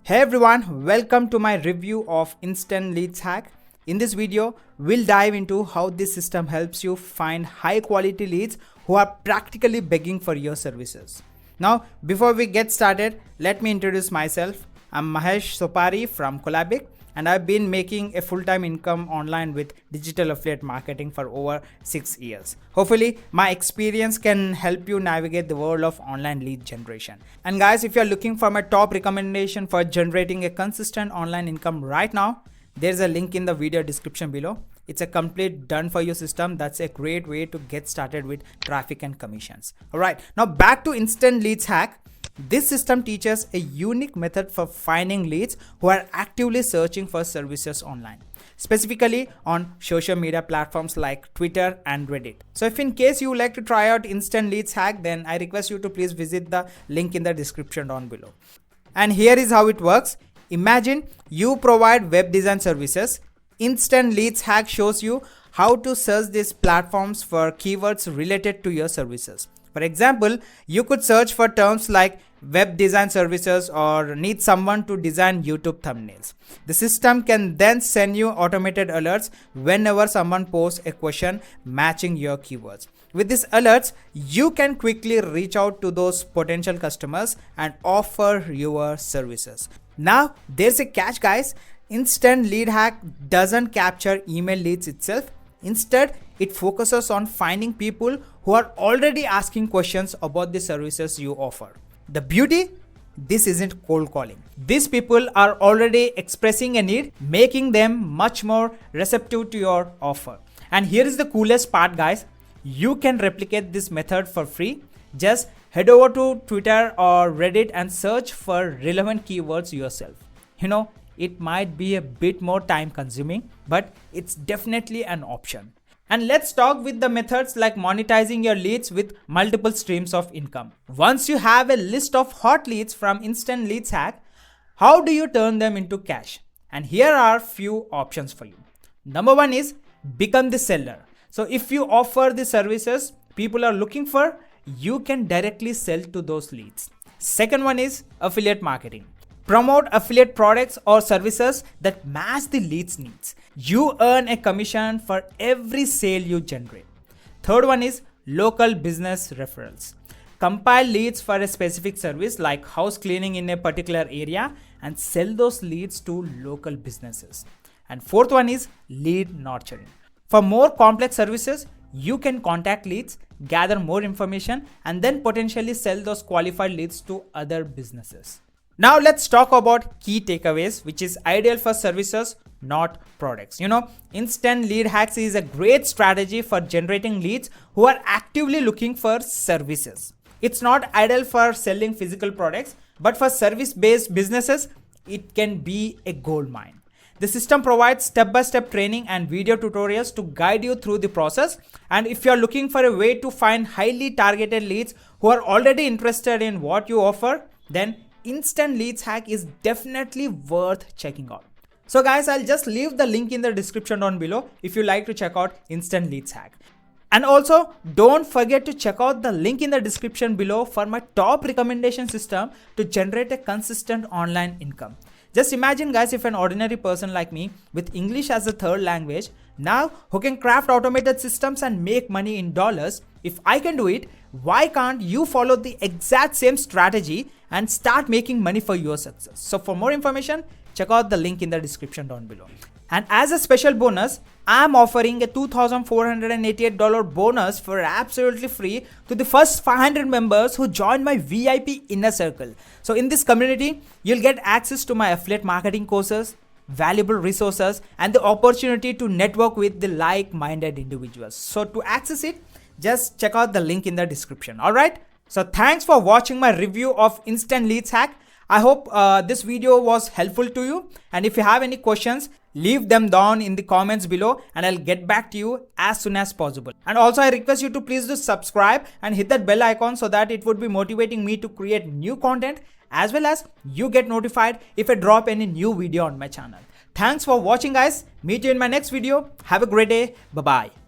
Hey everyone, welcome to my review of Instant Leads Hack. In this video, we'll dive into how this system helps you find high quality leads who are practically begging for your services. Now, before we get started, let me introduce myself. I'm Mahesh Sopari from Kolabic, and I've been making a full-time income online with digital affiliate marketing for over 6 years. Hopefully, my experience can help you navigate the world of online lead generation. And guys, if you're looking for my top recommendation for generating a consistent online income right now, there's a link in the video description below. It's a complete done for you system. That's a great way to get started with traffic and commissions. All right, now back to Instant Leads Hack. This system teaches a unique method for finding leads who are actively searching for services online, specifically on social media platforms like Twitter and Reddit. So if in case you would like to try out Instant Leads Hack, then I request you to please visit the link in the description down below. And here is how it works. Imagine you provide web design services. Instant Leads Hack shows you how to search these platforms for keywords related to your services. For example, you could search for terms like web design services or need someone to design YouTube thumbnails. The system can then send you automated alerts whenever someone posts a question matching your keywords. With these alerts, you can quickly reach out to those potential customers and offer your services. Now, there's a catch, guys. Instant Lead Hack doesn't capture email leads itself. Instead, it focuses on finding people who are already asking questions about the services you offer. The beauty? This isn't cold calling. These people are already expressing a need, making them much more receptive to your offer. And here is the coolest part, guys. You can replicate this method for free. Just head over to Twitter or Reddit and search for relevant keywords yourself. It might be a bit more time consuming, but it's definitely an option. And let's talk with the methods like monetizing your leads with multiple streams of income. Once you have a list of hot leads from Instant Leads Hack, how do you turn them into cash? And here are few options for you. Number one is become the seller. So if you offer the services people are looking for, you can directly sell to those leads. Second one is affiliate marketing. Promote affiliate products or services that match the lead's needs. You earn a commission for every sale you generate. Third one is local business referrals. Compile leads for a specific service like house cleaning in a particular area and sell those leads to local businesses. And fourth one is lead nurturing. For more complex services, you can contact leads, gather more information, and then potentially sell those qualified leads to other businesses. Now let's talk about key takeaways, which is ideal for services, not products. Instant Lead Hacks is a great strategy for generating leads who are actively looking for services. It's not ideal for selling physical products, but for service-based businesses, it can be a gold mine. The system provides step-by-step training and video tutorials to guide you through the process. And if you're looking for a way to find highly targeted leads who are already interested in what you offer, then Instant Leads Hack is definitely worth checking out. So guys, I'll just leave the link in the description down below if you like to check out Instant Leads Hack. And also, don't forget to check out the link in the description below for my top recommendation system to generate a consistent online income. Just imagine, guys, if an ordinary person like me with English as a third language now who can craft automated systems and make money in dollars. If I can do it, why can't you follow the exact same strategy and start making money for your success? So for more information, check out the link in the description down below. And as a special bonus, I'm offering a $2,488 bonus for absolutely free to the first 500 members who join my VIP inner circle. So in this community, you'll get access to my affiliate marketing courses, valuable resources, and the opportunity to network with the like-minded individuals. So to access it, just check out the link in the description. All right. So thanks for watching my review of Instant Leads Hack. I hope this video was helpful to you. And if you have any questions, leave them down in the comments below and I'll get back to you as soon as possible. And also I request you to please do subscribe and hit that bell icon so that it would be motivating me to create new content, as well as you get notified if I drop any new video on my channel. Thanks for watching, guys. Meet you in my next video. Have a great day. Bye-bye.